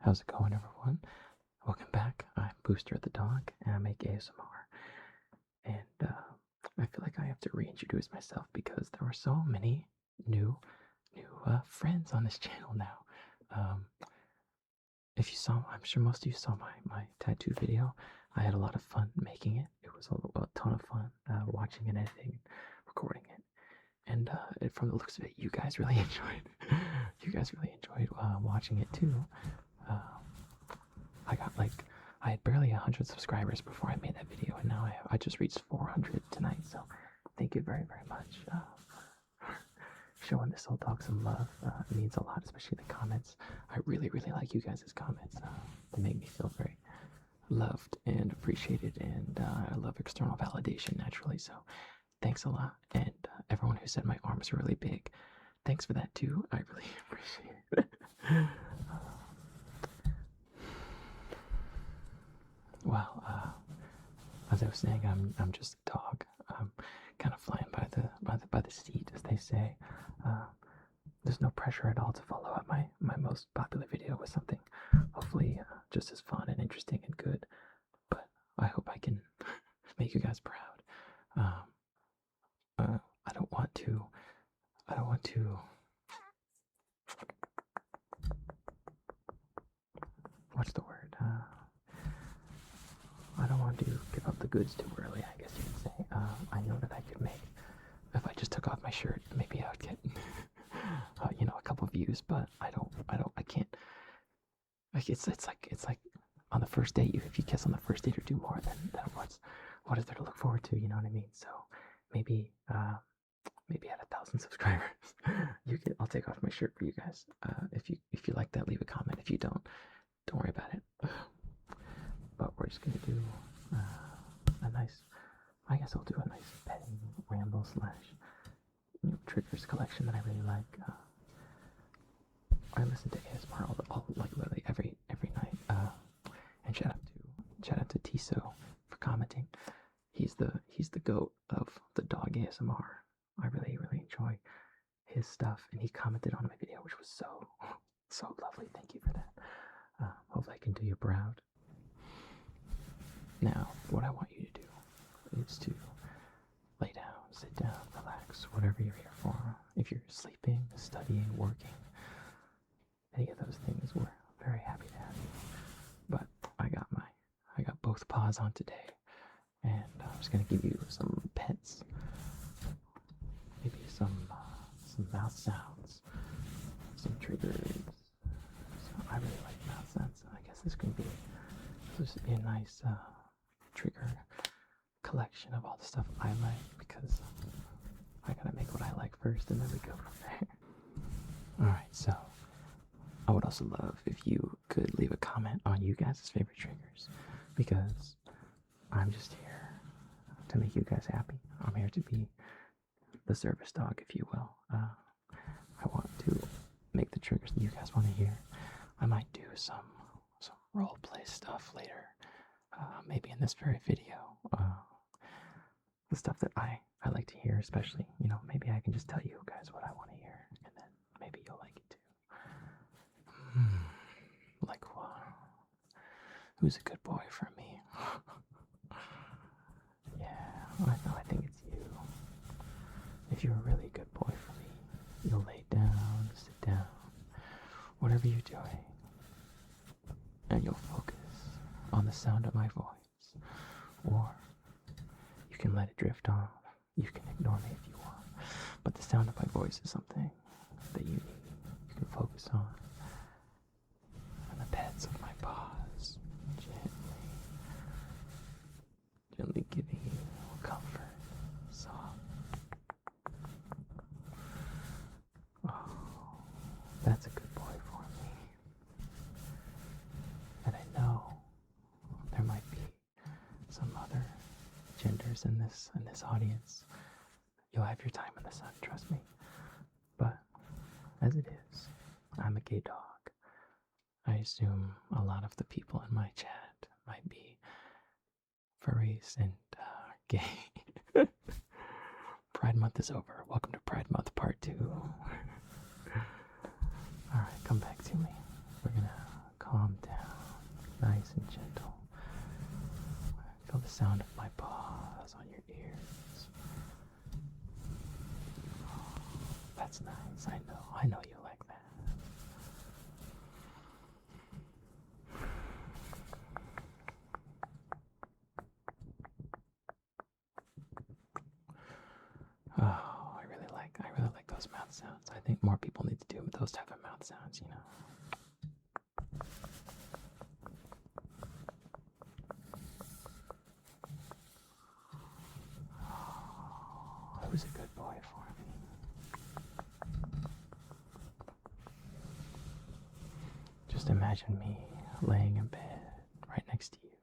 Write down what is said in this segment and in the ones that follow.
How's it going, everyone? Welcome back. I'm Booster the dog, and I make ASMR. And I feel like I have to reintroduce myself because there were so many new friends on this channel now. If you saw, I'm sure most of you saw my tattoo video. I had a lot of fun making it. It was a ton of fun watching and editing, recording it. And from the looks of it, you guys really enjoyed. You guys really enjoyed watching it too. I had barely 100 subscribers before I made that video, and now I just reached 400 tonight. So thank you very, very much for showing this old dog some love. It means a lot, especially the comments. I really, really like you guys' comments. They make me feel very loved and appreciated, and I love external validation naturally. So thanks a lot, and everyone who said my arms are really big, thanks for that too. I really appreciate it. Well, as I was saying, I'm just a dog. I'm kind of flying by the seat, as they say. There's no pressure at all to follow up my most popular video with something hopefully just as fun and interesting and good. But I hope I can make you guys proud. I don't want to. What's the word? I don't want to give up the goods too early, I guess you could say. I know that I could make, if I just took off my shirt, maybe I would get, a couple views, but I can't. Like it's like on the first date, if you kiss on the first date or do more, then what is there to look forward to? You know what I mean? So maybe at 1,000 subscribers, I'll take off my shirt for you guys. If you like that, leave a comment. If you don't worry about it. But we're just gonna do I guess I'll do a nice petting ramble / triggers collection that I really like. I listen to ASMR all like literally every night. And shout out to Tiso for commenting. He's the goat of the dog ASMR. I really, really enjoy his stuff, and he commented on my video, which was so lovely. Thank you for that. Hopefully I can do you proud. Now, what I want you to do is to lay down, sit down, relax, whatever you're here for. If you're sleeping, studying, working, any of those things, we're very happy to have you. But I got both paws on today, and I'm just gonna give you some pets, maybe some mouth sounds, some triggers. So I really like mouth sounds. So I guess this should be a nice trigger collection of all the stuff I like, because I gotta make what I like first, and then we go from there. Alright, so I would also love if you could leave a comment on you guys' favorite triggers, because I'm just here to make you guys happy. I'm here to be the service dog, if you will. I want to make the triggers that you guys want to hear. I might do some role play stuff later, maybe in this very video. The stuff that I like to hear, especially, maybe I can just tell you guys what I want to hear, and then maybe you'll like it too. Like what? Who's a good boy for me? Yeah, I think it's you. If you're a really good boy for me, you'll lay down, sit down, whatever you're doing, and you'll focus on the sound of my voice. Or you can let it drift off. You can ignore me if you want. But the sound of my voice is something that you can focus on. And the pets of my paws, gently giving you comfort, soft. Oh, that's a good boy for me. And I know there might be some other genders in this audience. You'll have your time in the sun, trust me. But as it is, I'm a gay dog. I assume a lot of the people in my chat might be furries and gay. Pride Month is over. Welcome to Pride Month Part 2. Alright, come back to me. We're gonna calm sound of my paws on your ears. That's nice. I know you like that. Oh, I really like those mouth sounds. I think more people need to do those type of mouth sounds, you know. Oh, who's a good boy for me? Just imagine me laying in bed right next to you.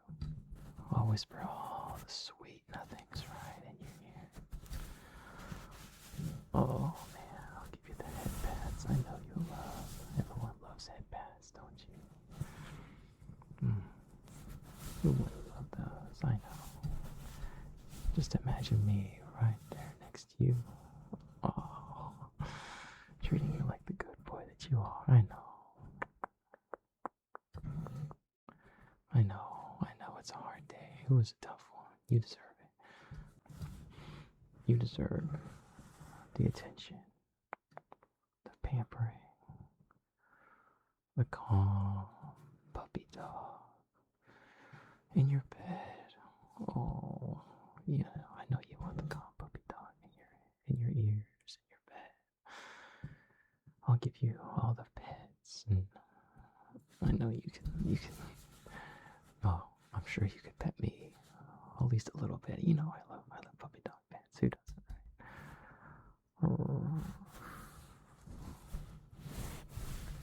I'll whisper all the sweet nothings right in your ear. Oh man, I'll give you the headpads I know you love. Everyone loves headpads, don't you? Who wouldn't love those? I know. Just imagine me right there next to you. Oh, treating you like the good boy that you are. I know. I know it's a hard day. It was a tough one. You deserve it. You deserve the attention, the pampering, the calm puppy dog in your bed. Oh, yeah, I know you want the calm puppy dog in your ears, in your bed. I'll give you all the pets, and I know you can. Oh, I'm sure you could pet me at least a little bit. You know I love puppy dog pets. Who doesn't, right?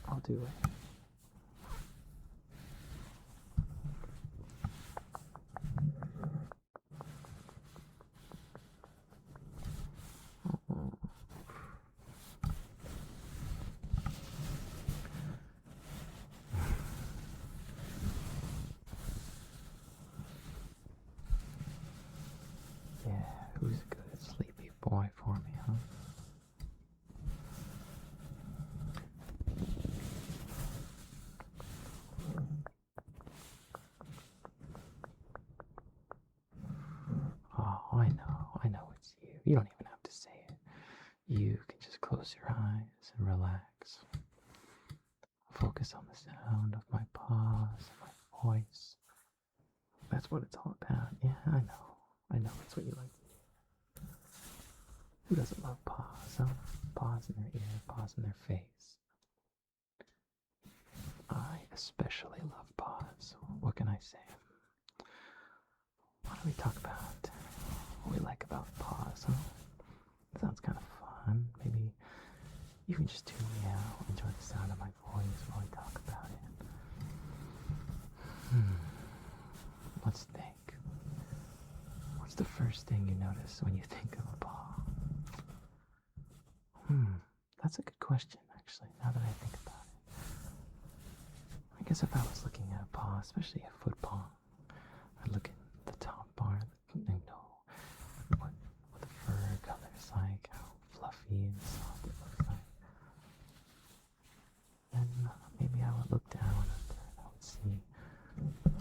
I'll do it. Yeah, who's a good sleepy boy for me, huh? Oh, I know it's you. You don't even have to say it. You can just close your eyes and relax. Focus on the sound of my paws and my voice. That's what it's all about. Yeah, I know that's what you like to do. Who doesn't love paws, huh? Paws in their ear, paws in their face. I especially love paws. What can I say? Why don't we talk about what we like about paws, huh? Sounds kind of fun. Maybe you can just tune me out, enjoy the sound of my voice while we talk about it. Let's think. What's the first thing you notice when you think of a paw? That's a good question, actually, now that I think about it. I guess if I was looking at a paw, especially a foot paw, I'd look at the top part and know what the fur color is like, how fluffy and soft it looks like. Then maybe I would look down and I would see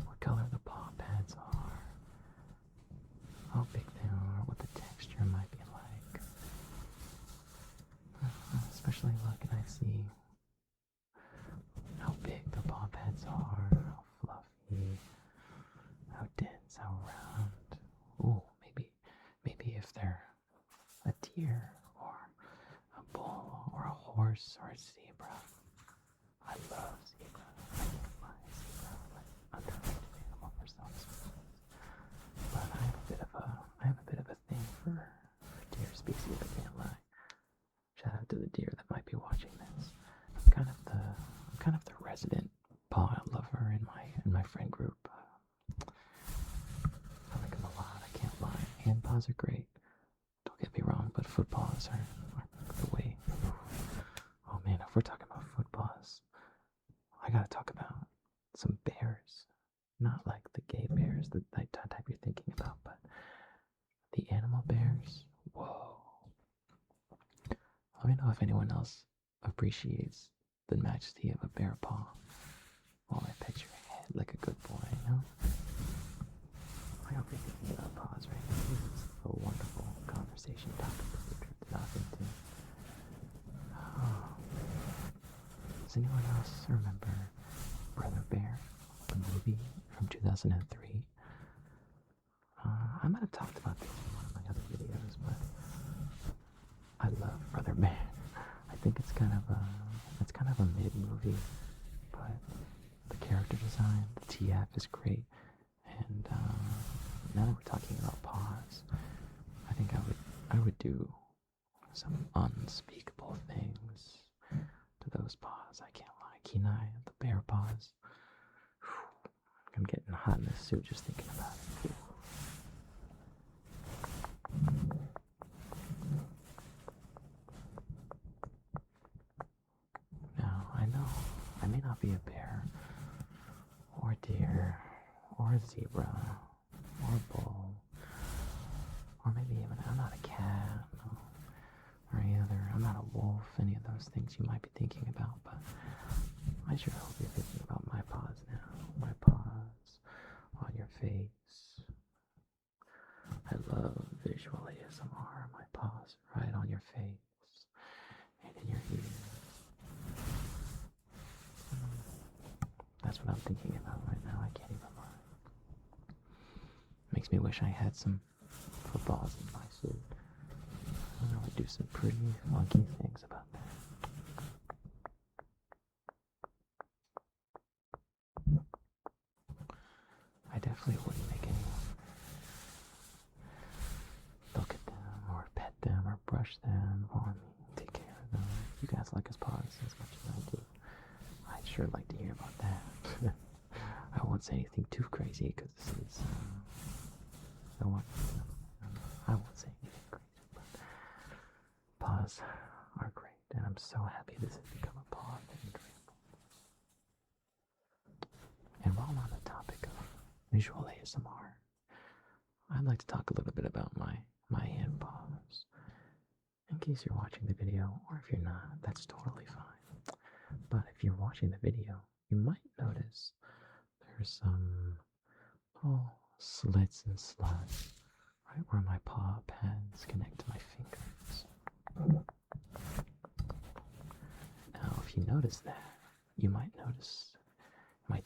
what color the paw pads are, how big they are, what the texture might be like. Especially look and I see how big the paw pads are, how fluffy, how dense, how round. Ooh, maybe if they're a deer or a bull or a horse or a zebra. I love zebra. I can't lie, zebra. I'm an underrated animal for some reason. But I have a bit of a thing for deer species. I can't lie. Shout out to the deer that might be watching this. I'm kind of the resident paw lover in my friend group. I like them a lot. I can't lie. Hand paws are great. Don't get me wrong, but foot paws are the way. Oh man, if we're talking about foot paws, I gotta talk about some bears. Not like the gay bears, the type you're thinking about, but the animal bears. Whoa. Let me know if anyone else appreciates the majesty of a bear paw while I pet your head like a good boy, you know? I hope you're thinking about pause right now. This is a wonderful conversation topic to dive into. Oh. Does anyone else remember Brother Bear, the movie from 2003? I might have talked about this in one of my other videos, but I love Brother Bear. I think it's kind of a mid movie, but the character design, the TF is great, and now that we're talking about pause, I think I would do some unspeakable things to those paws. I can't lie. Kenai, the bear paws. I'm getting hot in this suit just thinking about it. Now, I know I may not be a bear, or deer, or zebra, or bull, or maybe even I'm not a cat, or any other, I'm not a wolf, any of those things you might be thinking about, but I sure hope you're thinking about my paws now. My paws on your face. I love visual ASMR. My paws right on your face and in your ears. That's what I'm thinking about right now. I can't even lie. Makes me wish I had some footballs in my suit. I would do some pretty funky things about that. I definitely wouldn't make anyone look at them or pet them or brush them for me, take care of them. You guys like his paws as much as I do. I'd sure like to hear about that. I won't say anything too crazy because this is I won't say anything crazy, but paws are great, and I'm so happy this has become a paw thing. And while I'm on the topic of visual ASMR, I'd like to talk a little bit about my hand paws. In case you're watching the video, or if you're not, that's totally fine. But if you're watching the video, you might notice there's some little slits and slots right where my paw pads connect to my fingers. Now, if you notice that, you might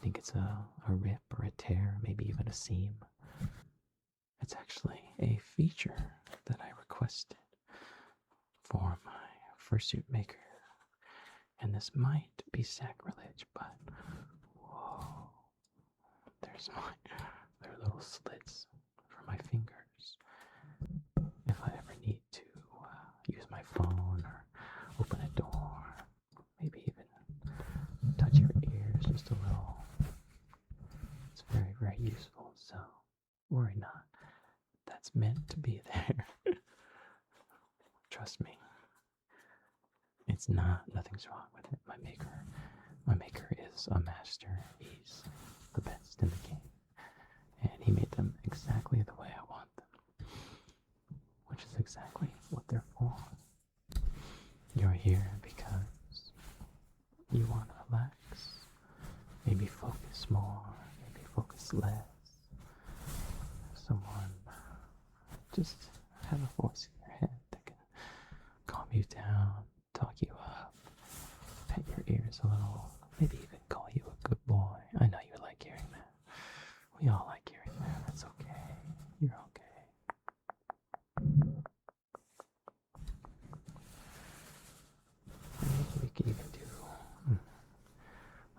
think it's a rip or a tear, maybe even a seam. It's actually a feature that I requested for my fursuit maker. And this might be sacrilege, but whoa, there are little slits for my fingers. If I ever need to use my phone or open a door, maybe even touch your ears just a little, it's very, very useful. So worry not, that's meant to be there. Trust me. It's not, nothing's wrong with it. My maker is a master. He's the best in the game. And he made them exactly the way I want them. Which is exactly what they're for. You're here because you want to relax. Maybe focus more, maybe focus less. Someone just have a voice in your head that can calm you down, talk you up, pet your ears a little, maybe even call you a good boy. I know you like hearing that. We all like hearing that. That's okay. You're okay. Maybe we could even do...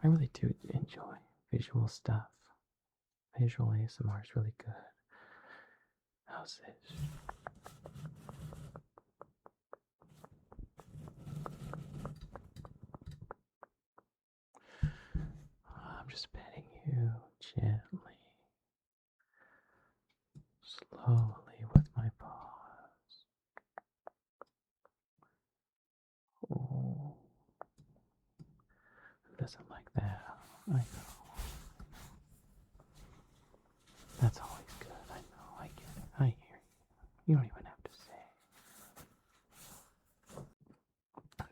I really do enjoy visual stuff. Visual ASMR is really good. How's this? I'm just petting you gently, slowly with my paws. Oh, who doesn't like that? I know. That's always good. I know. I get it. I hear you. You don't even have to say.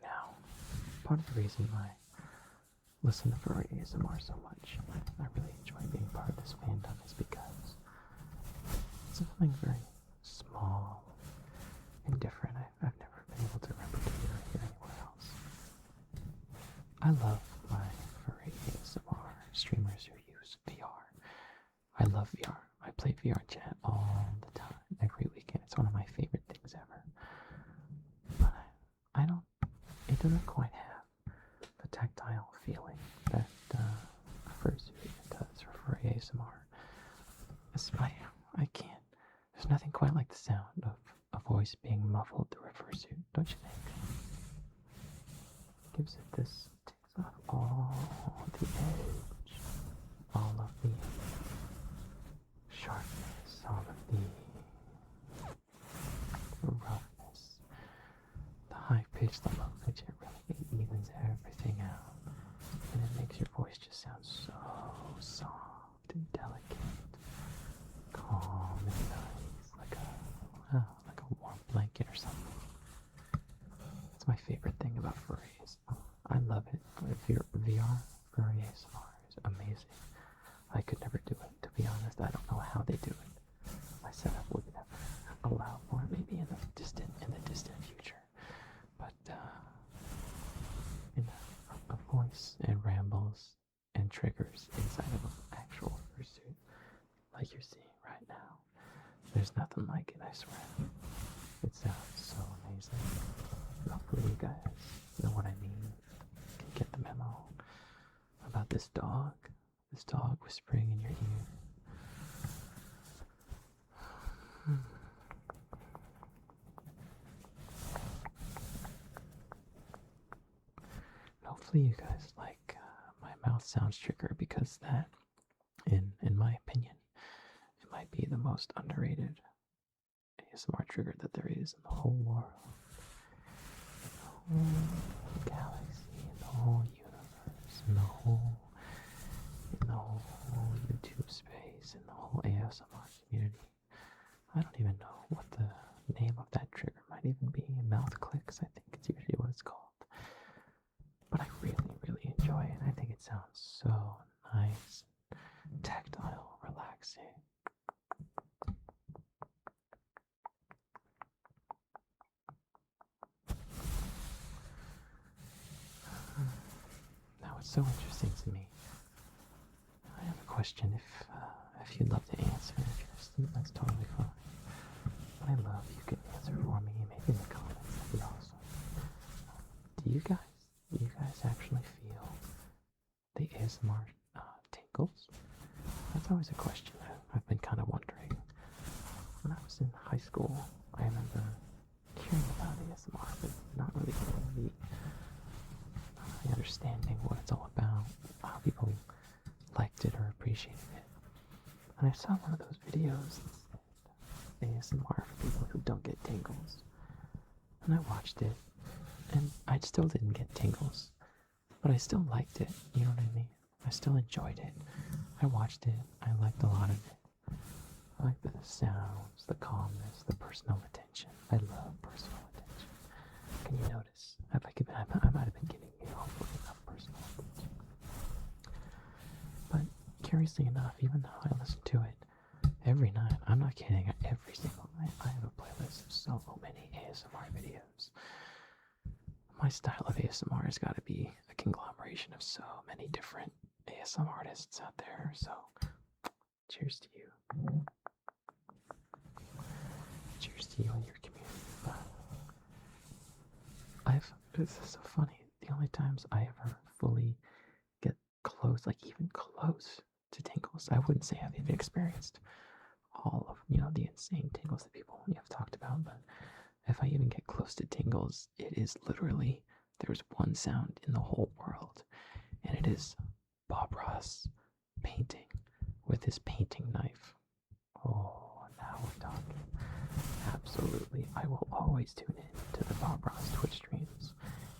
Now, part of the reason I listen to Furry ASMR so much, I really enjoy being part of this fandom, is because something very small and different. I've never been able to replicate or hear anywhere else. I love my furry ASMR streamers who use VR. I love VR. I play VR chat all the time, every weekend. It's one of my favorite things ever. But I don't, it doesn't quite have the tactile feeling that a fursuit does for furry ASMR. I can't. There's nothing quite like the sound of a voice being muffled through a fursuit, don't you think? Gives it this, takes off all the edge, all of the sharpness, all of the roughness, the high pitch, the low pitch. It really evens everything out, and it makes your voice just sound so soft and delicate, calm and nice, like a warm blanket or something. That's my favorite thing about furries. I love it. VR furry ASMR is amazing. I could never do it, to be honest. I don't know how they do it. My setup would never allow for it. Maybe in the distant future. But a voice and rambles and triggers inside of an actual fursuit, like you're seeing right now, there's nothing like it, I swear. It sounds so amazing. Hopefully you guys know what I mean. Can get the memo about this dog whispering in your ear. Hopefully you guys like my mouth sounds trigger, because that, in my opinion, it might be the most underrated ASMR trigger that there is in the whole world. In the whole galaxy, in the whole universe, in the whole YouTube space, in the whole ASMR community. I don't even know what the name of that trigger might even be. Mouth clicks, I think it's usually what it's called. But I really, really enjoy it. I think it sounds so nice, tactile, relaxing. Now, it's so interesting to me. I have a question. If you'd love to answer, if you're asleep, that's totally fine. But I love you can answer for me, maybe in the comments. That'd be awesome. Do you guys actually feel the ASMR tingles? That's always a question I've been kind of wondering. When I was in high school, I remember hearing about ASMR, but not really getting the understanding what it's all about, how people liked it or appreciated it. And I saw one of those videos that said ASMR for people who don't get tingles. And I watched it, and I still didn't get tingles, but I still liked it, you know what I mean? I still enjoyed it. I watched it, I liked a lot of it. I like the sounds, the calmness, the personal attention. I love personal attention. Can you notice? I might have been giving you hopefully enough personal attention. But curiously enough, even though I listen to it every night, I'm not kidding, every single night, I have a playlist of so many ASMR videos. My style of ASMR has got to be a conglomeration of so many different ASMR artists out there, so cheers to you. Cheers to you and your community. This is so funny, the only times I ever fully get close, like even close to tingles, I wouldn't say I've even experienced all of, the insane tingles that people have talked about, but if I even get close to tingles, it is literally, there's one sound in the whole world, and it is Bob Ross painting with his painting knife. Oh, now we're talking. Absolutely, I will always tune in to the Bob Ross Twitch streams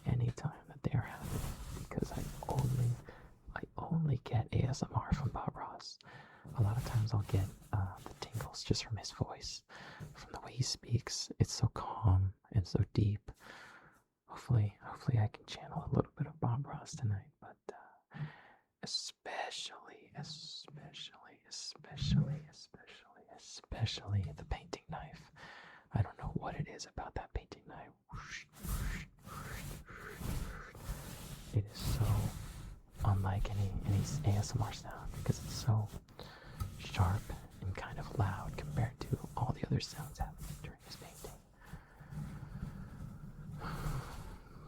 anytime that they are happening, because I only get ASMR from Bob Ross. A lot of times I'll get the tingles just from his voice, from the way he speaks. It's so calm and so deep. Hopefully I can channel a little bit of Bob Ross tonight, but especially especially the painting knife. I don't know what it is about that painting knife. It is so unlike any ASMR sound because it's so sharp and kind of loud compared to all the other sounds happening during this painting.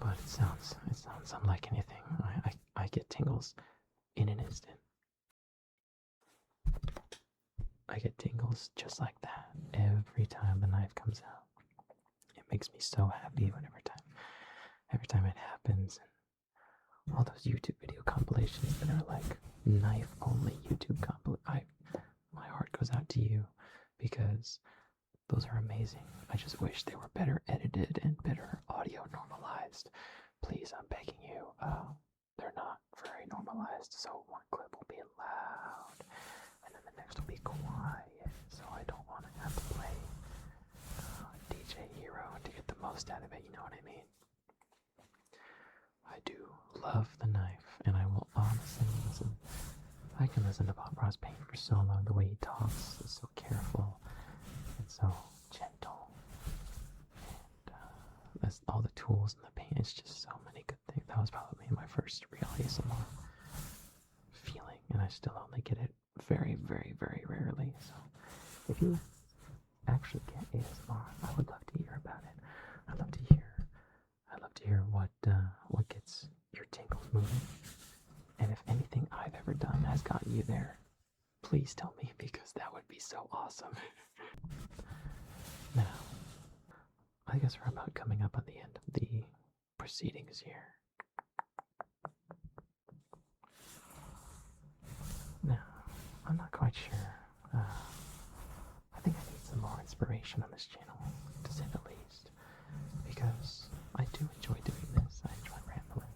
But it sounds unlike anything. I get tingles in an instant. I get tingles just like that every time the knife comes out. It makes me so happy every time it happens. And all those YouTube video compilations that are like knife only YouTube my heart goes out to you because those are amazing. I just wish they were better edited and better audio normalized. Please, I'm begging you. They're not very normalized, so one clip will be loud, and then the next will be quiet, so I don't want to have to play DJ Hero to get the most out of it, you know what I mean? I do love the knife, and I will honestly listen. I can listen to Bob Ross paint for so long. The way he talks is so careful and so gentle, and that's all the tools in the paint. It's just so many good things. That was probably my first real ASMR feeling, and I still only get it very, very, very rarely. So if you actually get ASMR, I would love to hear about it. I'd love to hear what gets your tingles moving. And if anything I've ever done has gotten you there, please tell me, because that would be so awesome. Now, I guess we're about coming up on the end of the proceedings here. Now, I'm not quite sure. I think I need some more inspiration on this channel, to say the least, because I do enjoy doing this. I enjoy rambling.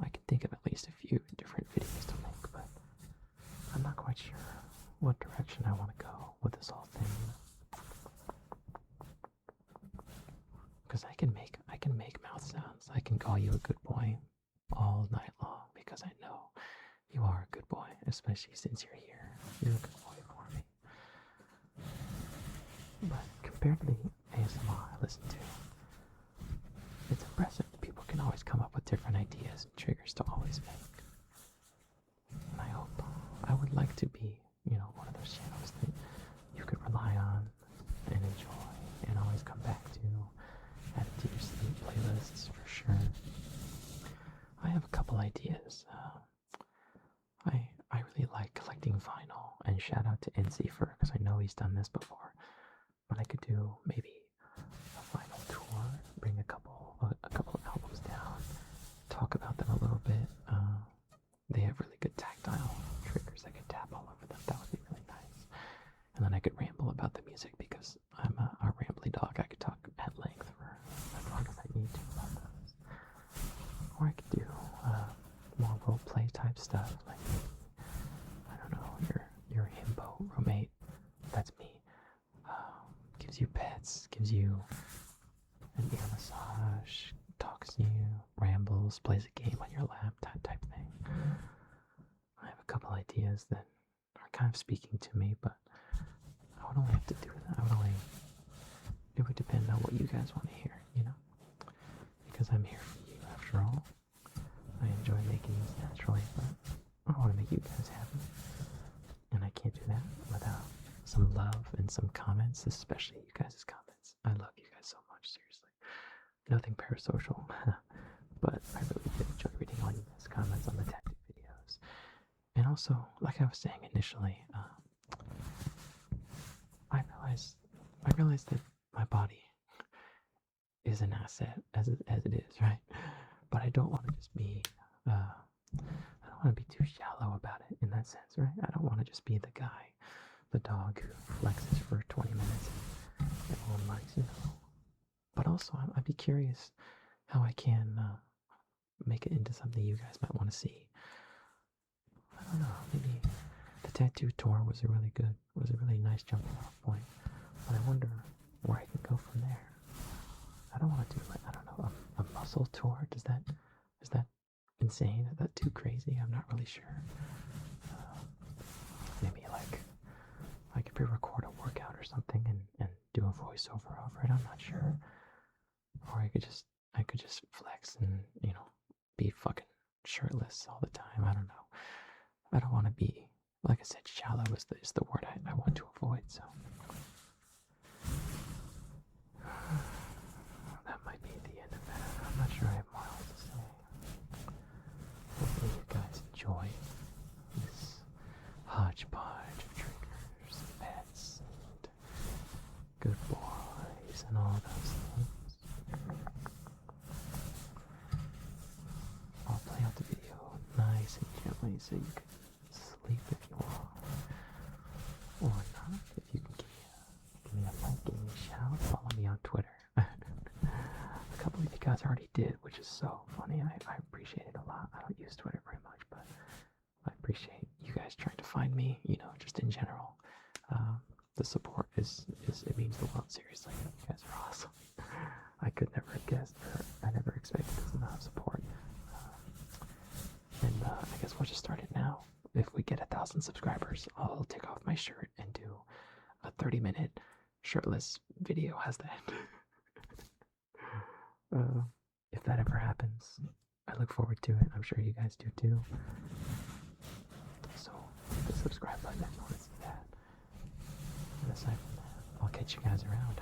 I can think of at least a few different videos to make, but I'm not quite sure what direction I want to go with this whole thing. Because I can make mouth sounds. I can call you a good boy all night long because I know you are a good boy, especially since you're here. You're a good boy for me. But compared to the ASMR I listen to, it's impressive. People can always come up with different ideas and triggers to always make. And I would like to be, one of those channels that you could rely on and enjoy and always come back to, add it to your sleep playlists for sure. I have a couple ideas. I really like collecting vinyl, and shout out to NC because I know he's done this before. But I could do maybe a vinyl tour, bring a couple albums down, talk about them a little bit. They have really good tactile triggers. I could tap all over them. That would be really nice. And then I could ramble about the music because I'm a rambly dog. I could talk at length for as long as I need to about those. Or I could do more roleplay type stuff, like I don't know, your himbo roommate. That's me. Gives you pets, gives you an ear massage, talks to you, rambles, plays a game on your lap, that type thing. I have a couple ideas that are kind of speaking to me, but I would only have to do that. It would depend on what you guys want to hear, because I'm here for you after all. I enjoy making these naturally, but I want to make you guys happy. And I can't do that without some love and some comments, especially you guys' comments. I love you guys so much, seriously. Nothing parasocial, but I really did enjoy reading all you guys' comments on the tactic videos. And also, like I was saying initially, I realized that my body is an asset as it is, right? But I don't want to just be, I don't want to be too shallow about it in that sense, right? I don't want to just be the guy, the dog who flexes for 20 minutes and everyone likes, But also, I'd be curious how I can make it into something you guys might want to see. I don't know, maybe the tattoo tour was a really nice jumping off point. But I wonder where I can go from there. I don't want to do a muscle tour. Is that insane? Is that too crazy? I'm not really sure. Maybe I could pre-record a workout or something and do a voiceover over it. I'm not sure. Or I could just flex and, you know, be fucking shirtless all the time. I don't know. I don't want to be, like I said, shallow is the word I want to avoid, so. That might be the end of that. I'm not sure I have more else to say. Hopefully you guys enjoy this hodgepodge of triggers, pets, and good boys, and all those things. I'll play out the video nice and gently so you can sleep if you want. Or not, if you can give me a like, give me a shout, follow me on Twitter. A couple of you guys already did, which is so funny. I appreciate it a lot. I don't use Twitter very much, but I appreciate you guys trying to find me, you know, just in general. The support is it means the world, seriously. You guys are awesome. I could never have guessed, or I never expected this amount of support. And I guess we'll just start it now. If we get 1,000 subscribers, I'll take off my shirt and do a 30-minute shirtless video. How's that? If that ever happens, I look forward to it. I'm sure you guys do too. So hit the subscribe button if you want to see that. And aside from that, I'll catch you guys around.